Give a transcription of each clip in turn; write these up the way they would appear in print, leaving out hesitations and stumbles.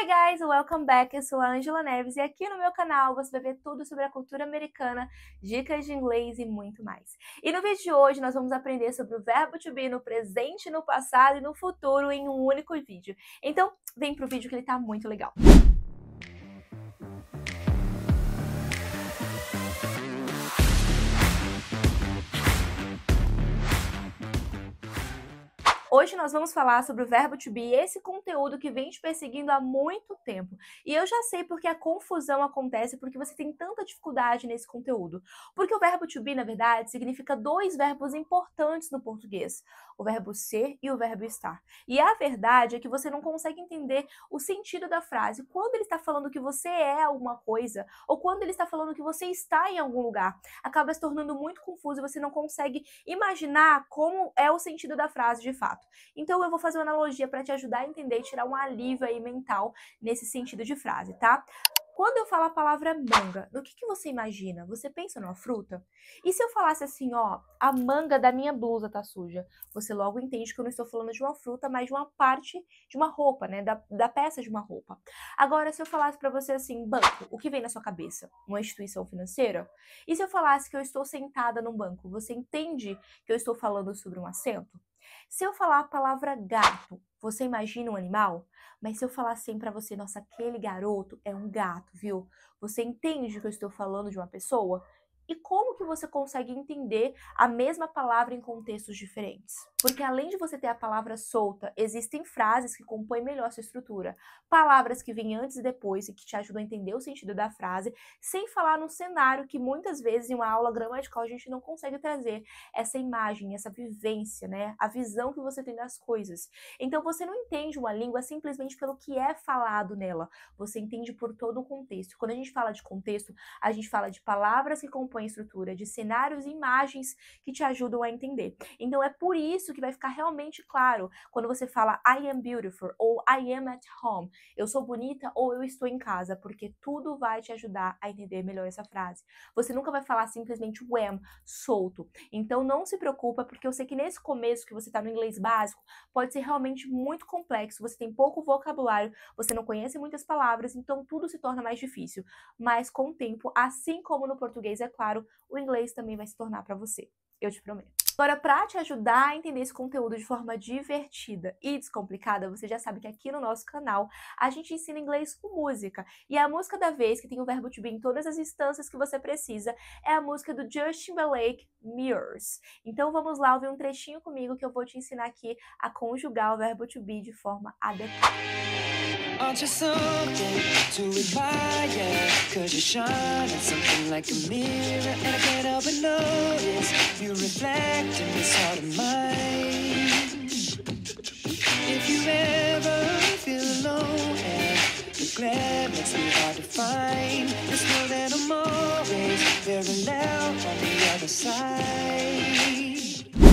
Hi guys, welcome back! Eu sou a Angela Neves e aqui no meu canal você vai ver tudo sobre a cultura americana, dicas de inglês e muito mais. E no vídeo de hoje nós vamos aprender sobre o verbo to be no presente, no passado e no futuro em um único vídeo. Então vem pro vídeo que ele tá muito legal. Hoje nós vamos falar sobre o verbo to be, esse conteúdo que vem te perseguindo há muito tempo. E eu já sei porque a confusão acontece, porque você tem tanta dificuldade nesse conteúdo. Porque o verbo to be, na verdade, significa dois verbos importantes no português. O verbo ser e o verbo estar. E a verdade é que você não consegue entender o sentido da frase. Quando ele está falando que você é alguma coisa, ou quando ele está falando que você está em algum lugar, acaba se tornando muito confuso e você não consegue imaginar como é o sentido da frase de fato. Então eu vou fazer uma analogia para te ajudar a entender e tirar um alívio aí mental nesse sentido de frase, tá? Quando eu falo a palavra manga, no que você imagina? Você pensa numa fruta? E se eu falasse assim, ó, a manga da minha blusa tá suja? Você logo entende que eu não estou falando de uma fruta, mas de uma parte de uma roupa, né? Da peça de uma roupa. Agora, se eu falasse para você assim, banco, o que vem na sua cabeça? Uma instituição financeira? E se eu falasse que eu estou sentada num banco, você entende que eu estou falando sobre um assento? Se eu falar a palavra gato, você imagina um animal? Mas se eu falar assim pra você, nossa, aquele garoto é um gato, viu? Você entende que eu estou falando de uma pessoa? E como que você consegue entender a mesma palavra em contextos diferentes? Porque além de você ter a palavra solta, existem frases que compõem melhor sua estrutura. Palavras que vêm antes e depois e que te ajudam a entender o sentido da frase, sem falar no cenário que muitas vezes em uma aula gramatical a gente não consegue trazer essa imagem, essa vivência, né? A visão que você tem das coisas. Então você não entende uma língua simplesmente pelo que é falado nela. Você entende por todo o contexto. Quando a gente fala de contexto, a gente fala de palavras que compõem a estrutura, de cenários e imagens que te ajudam a entender. Então é por isso que vai ficar realmente claro quando você fala I am beautiful ou I am at home. Eu sou bonita ou eu estou em casa, porque tudo vai te ajudar a entender melhor essa frase. Você nunca vai falar simplesmente o am, solto. Então não se preocupa, porque eu sei que nesse começo que você está no inglês básico, pode ser realmente muito complexo, você tem pouco vocabulário, você não conhece muitas palavras, então tudo se torna mais difícil. Mas com o tempo, assim como no português, é claro, o inglês também vai se tornar para você. Eu te prometo. Agora, para te ajudar a entender esse conteúdo de forma divertida e descomplicada, você já sabe que aqui no nosso canal a gente ensina inglês com música. E a música da vez, que tem o verbo to be em todas as instâncias que você precisa, é a música do Justin Timberlake, Mirrors. Então vamos lá ouvir um trechinho comigo que eu vou te ensinar aqui a conjugar o verbo to be de forma adequada. Aren't you something to admire? 'Cause you shine at something like a mirror, and I can't help but notice you reflect in this heart of mine. If you ever feel alone and the glare makes me hard to find, just know that I'm always very loud on the other side.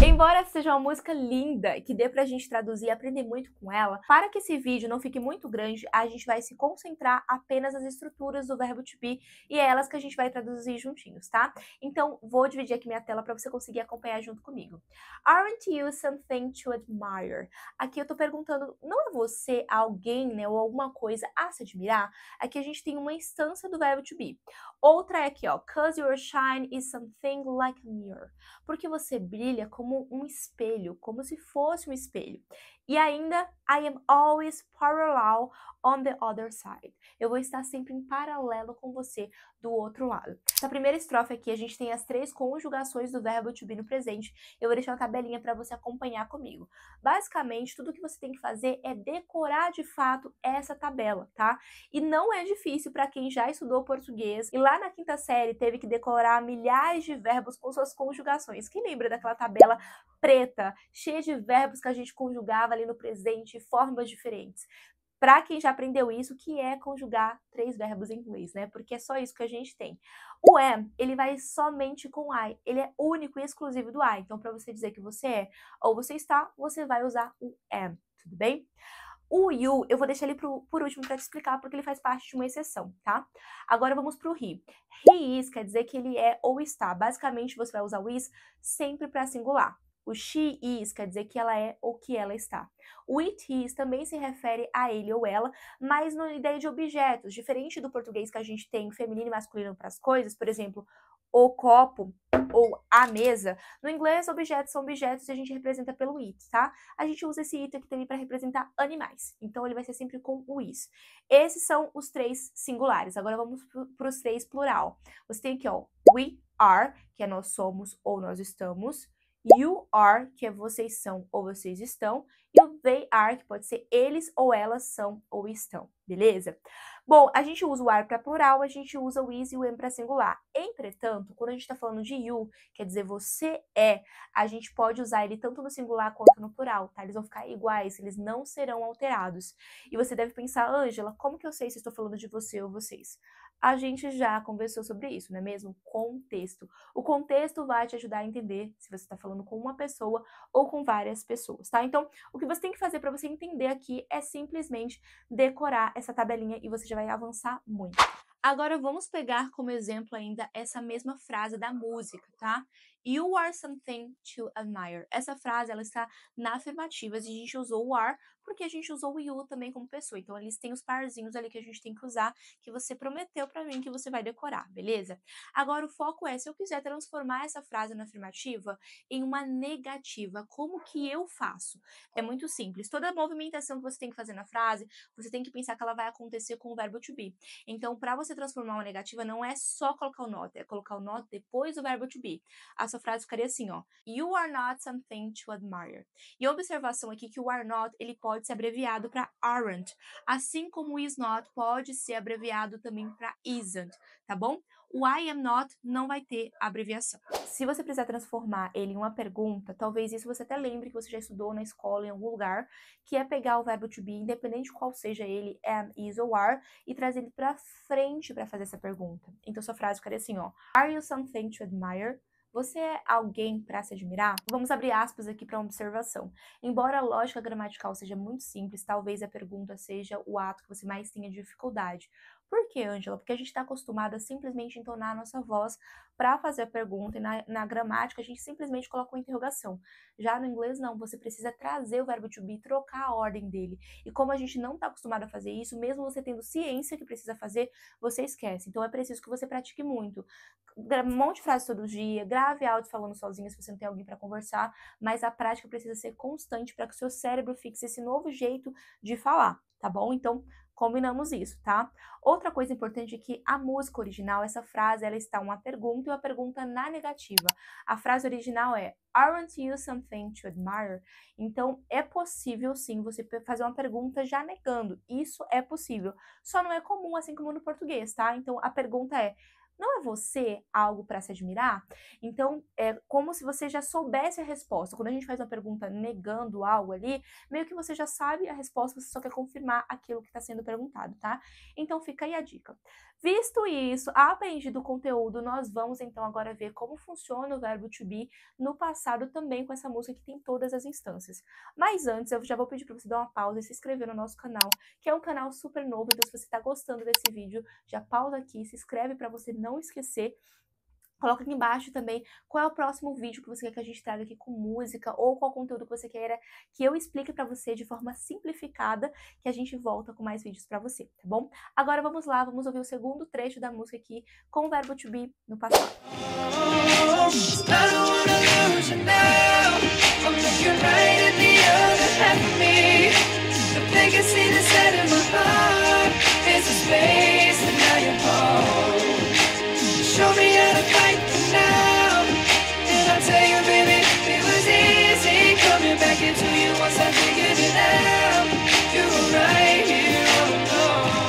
Embora seja uma música linda e que dê pra gente traduzir e aprender muito com ela, para que esse vídeo não fique muito grande, a gente vai se concentrar apenas nas estruturas do verbo to be e é elas que a gente vai traduzir juntinhos, tá? Então, vou dividir aqui minha tela para você conseguir acompanhar junto comigo. Aren't you something to admire? Aqui eu tô perguntando, não é você alguém, né, ou alguma coisa a se admirar? Aqui a gente tem uma instância do verbo to be. Outra é aqui, ó, 'cause your shine is something like a mirror. Porque você brilha como um espelho, como se fosse um espelho. E ainda, I am always parallel on the other side. Eu vou estar sempre em paralelo com você do outro lado. Essa primeira estrofe aqui, a gente tem as 3 conjugações do verbo to be no presente. Eu vou deixar uma tabelinha para você acompanhar comigo. Basicamente, tudo que você tem que fazer é decorar de fato essa tabela, tá? E não é difícil para quem já estudou português e lá na quinta série teve que decorar milhares de verbos com suas conjugações. Quem lembra daquela tabela preta, cheia de verbos que a gente conjugava ali no presente, formas diferentes? Para quem já aprendeu isso, que é conjugar 3 verbos em inglês, né? Porque é só isso que a gente tem. O am, ele vai somente com I. Ele é único e exclusivo do I. Então, para você dizer que você é ou você está, você vai usar o am, tudo bem? O you, eu vou deixar ele por último para te explicar, porque ele faz parte de uma exceção, tá? Agora vamos pro he. He is quer dizer que ele é ou está. Basicamente, você vai usar o is sempre para singular. O she is quer dizer que ela é ou que ela está. O it is também se refere a ele ou ela, mas na ideia de objetos, diferente do português que a gente tem feminino e masculino para as coisas, por exemplo, o copo ou a mesa. No inglês, objetos são objetos e a gente representa pelo it, tá? A gente usa esse it aqui também para representar animais, então ele vai ser sempre com o is. Esses são os 3 singulares. Agora vamos para os 3 plural. Você tem aqui, ó, we are, que é nós somos ou nós estamos. You are, que é vocês são ou vocês estão. E o they are, que pode ser eles ou elas são ou estão, beleza? Bom, a gente usa o are para plural, a gente usa o is e o am para singular. Entretanto, quando a gente está falando de you, quer dizer você é, a gente pode usar ele tanto no singular quanto no plural, tá? Eles vão ficar iguais, eles não serão alterados. E você deve pensar, Ângela, como que eu sei se estou falando de você ou vocês? A gente já conversou sobre isso, não é mesmo? Contexto. O contexto vai te ajudar a entender se você está falando com uma pessoa ou com várias pessoas, tá? Então, o que você tem que fazer para você entender aqui é simplesmente decorar essa tabelinha e você já vai avançar muito. Agora vamos pegar como exemplo ainda essa mesma frase da música, tá? You are something to admire. Essa frase, ela está na afirmativa e a gente usou o are porque a gente usou o you também como pessoa. Então, eles têm os parzinhos ali que a gente tem que usar, que você prometeu pra mim que você vai decorar, beleza? Agora, o foco é, se eu quiser transformar essa frase na afirmativa em uma negativa, como que eu faço? É muito simples. Toda movimentação que você tem que fazer na frase, você tem que pensar que ela vai acontecer com o verbo to be. Então, para você transformar uma negativa, não é só colocar o not, é colocar o not depois do verbo to be. A sua frase ficaria assim, ó. You are not something to admire. E a observação aqui que o are not, ele pode ser abreviado para aren't, assim como o is not pode ser abreviado também para isn't, tá bom? O I am not não vai ter abreviação. Se você precisar transformar ele em uma pergunta, talvez isso você até lembre que você já estudou na escola em algum lugar, que é pegar o verbo to be, independente de qual seja ele, am, is ou are, e trazer ele para frente para fazer essa pergunta. Então sua frase ficaria assim, ó. Are you something to admire? Você é alguém para se admirar? Vamos abrir aspas aqui para uma observação. Embora a lógica gramatical seja muito simples, talvez a pergunta seja o ato que você mais tenha dificuldade. Por quê, Ângela? Porque a gente está acostumada a simplesmente entonar a nossa voz para fazer a pergunta e na gramática a gente simplesmente coloca uma interrogação. Já no inglês não, você precisa trazer o verbo to be, trocar a ordem dele. E como a gente não está acostumado a fazer isso, mesmo você tendo ciência que precisa fazer, você esquece. Então é preciso que você pratique muito. Monte frase todo dia, grave áudio falando sozinha se você não tem alguém para conversar, mas a prática precisa ser constante para que o seu cérebro fixe esse novo jeito de falar, tá bom? Então, combinamos isso, tá? Outra coisa importante é que a música original, essa frase, ela está uma pergunta e uma pergunta na negativa. A frase original é Aren't you something to admire? Então, é possível sim você fazer uma pergunta já negando. Isso é possível. Só não é comum, assim como no português, tá? Então, a pergunta é não é você algo para se admirar? Então, é como se você já soubesse a resposta. Quando a gente faz uma pergunta negando algo ali, meio que você já sabe a resposta, você só quer confirmar aquilo que está sendo perguntado, tá? Então, fica aí a dica. Visto isso, aprendido o conteúdo, nós vamos então agora ver como funciona o verbo to be no passado também com essa música que tem todas as instâncias. Mas antes, eu já vou pedir para você dar uma pausa e se inscrever no nosso canal, que é um canal super novo, então se você está gostando desse vídeo, já pausa aqui, se inscreve para você não esquecer. Coloca aqui embaixo também qual é o próximo vídeo que você quer que a gente traga aqui com música ou qual conteúdo que você queira que eu explique para você de forma simplificada, que a gente volta com mais vídeos para você, tá bom? Agora vamos lá, vamos ouvir o segundo trecho da música aqui com o verbo to be no passado. Show me how to fight now, and I'll tell you, baby, it was easy coming back into you once I figured it out. You were right here all along.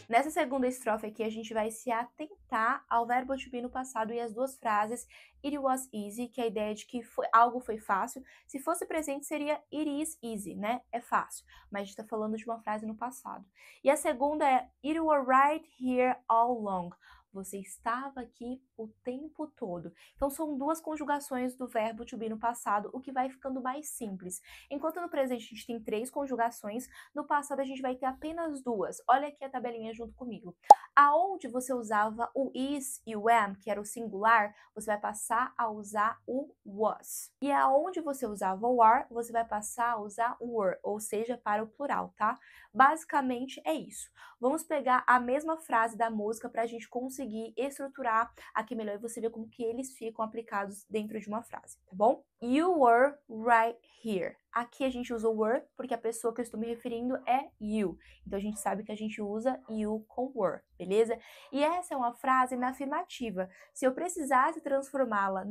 Nessa segunda estrofe aqui, a gente vai se atentar ao verbo to be no passado e as duas frases it was easy, que é a ideia de que algo foi fácil. Se fosse presente, seria it is easy, né? É fácil. Mas a gente tá falando de uma frase no passado. E a segunda é it were right here all along. Você estava aqui o tempo todo. Então, são duas conjugações do verbo to be no passado, o que vai ficando mais simples. Enquanto no presente a gente tem 3 conjugações, no passado a gente vai ter apenas 2. Olha aqui a tabelinha junto comigo. Aonde você usava o is e o am, que era o singular, você vai passar a usar o was. E aonde você usava o are, você vai passar a usar o were, ou seja, para o plural, tá? Basicamente é isso. Vamos pegar a mesma frase da música para a gente conseguir estruturar aqui melhor e você ver como que eles ficam aplicados dentro de uma frase, tá bom? You were right here. Aqui a gente usa o were porque a pessoa que eu estou me referindo é you. Então a gente sabe que a gente usa you com were, beleza? E essa é uma frase na afirmativa. Se eu precisasse transformá-la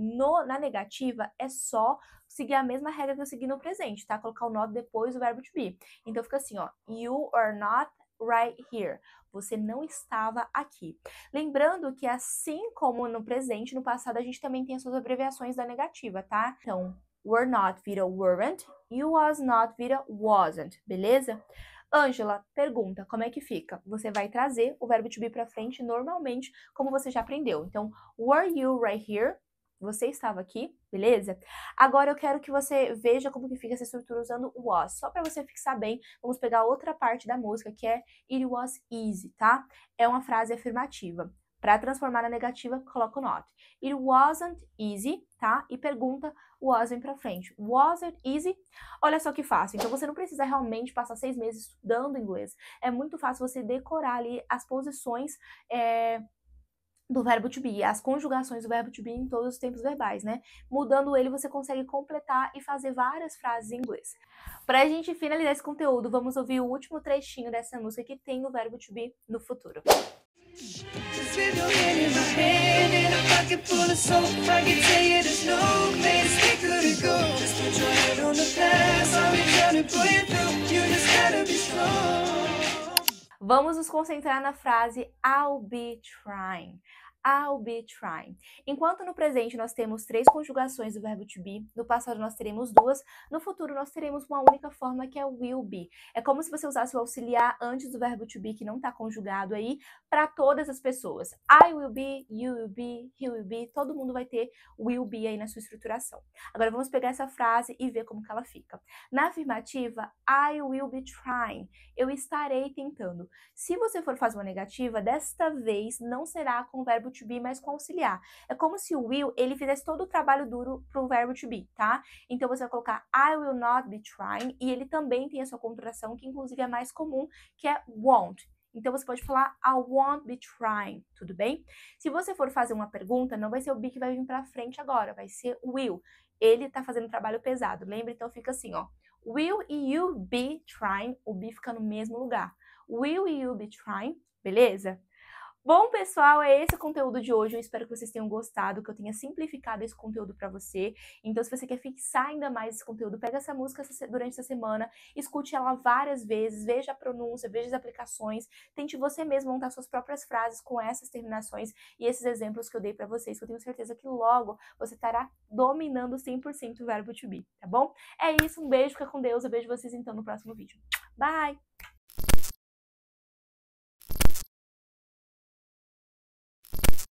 na negativa, é só seguir a mesma regra que eu segui no presente, tá? Colocar o not depois do verbo to be. Então fica assim, ó. You are not right here. Você não estava aqui. Lembrando que assim como no presente, no passado a gente também tem as suas abreviações da negativa, tá? Então, were not vira weren't, you was not vira wasn't, beleza? Ângela pergunta, como é que fica? Você vai trazer o verbo to be para frente normalmente, como você já aprendeu. Então, were you right here? Você estava aqui, beleza? Agora eu quero que você veja como que fica essa estrutura usando o was. Só para você fixar bem, vamos pegar outra parte da música que é It was easy, tá? É uma frase afirmativa. Para transformar na negativa, coloca o not. It wasn't easy, tá? E pergunta wasn't pra frente. Was it easy? Olha só que fácil. Então você não precisa realmente passar 6 meses estudando inglês. É muito fácil você decorar ali as posições do verbo to be, as conjugações do verbo to be em todos os tempos verbais, né? Mudando ele, você consegue completar e fazer várias frases em inglês. Pra gente finalizar esse conteúdo, vamos ouvir o último trechinho dessa música que tem o verbo to be no futuro. Vamos nos concentrar na frase I'll be trying. I'll be trying. Enquanto no presente nós temos 3 conjugações do verbo to be, no passado nós teremos 2, no futuro nós teremos uma única forma que é will be. É como se você usasse o auxiliar antes do verbo to be, que não está conjugado aí, para todas as pessoas. I will be, you will be, he will be, todo mundo vai ter will be aí na sua estruturação. Agora vamos pegar essa frase e ver como que ela fica. Na afirmativa, I will be trying. Eu estarei tentando. Se você for fazer uma negativa, desta vez não será com o verbo to be, mas com auxiliar. É como se o will, ele fizesse todo o trabalho duro para o verbo to be, tá? Então você vai colocar I will not be trying, e ele também tem a sua contração, que inclusive é mais comum, que é won't. Então você pode falar I won't be trying, tudo bem? Se você for fazer uma pergunta, não vai ser o be que vai vir para frente agora, vai ser o will. Ele tá fazendo um trabalho pesado, lembra? Então fica assim, ó. Will you be trying? O be fica no mesmo lugar. Will you be trying? Beleza? Bom, pessoal, é esse o conteúdo de hoje. Eu espero que vocês tenham gostado, que eu tenha simplificado esse conteúdo para você. Então, se você quer fixar ainda mais esse conteúdo, pega essa música durante essa semana, escute ela várias vezes, veja a pronúncia, veja as aplicações, tente você mesmo montar suas próprias frases com essas terminações e esses exemplos que eu dei para vocês, que eu tenho certeza que logo você estará dominando 100% o verbo to be, tá bom? É isso, um beijo, fica com Deus, eu vejo vocês então no próximo vídeo. Bye!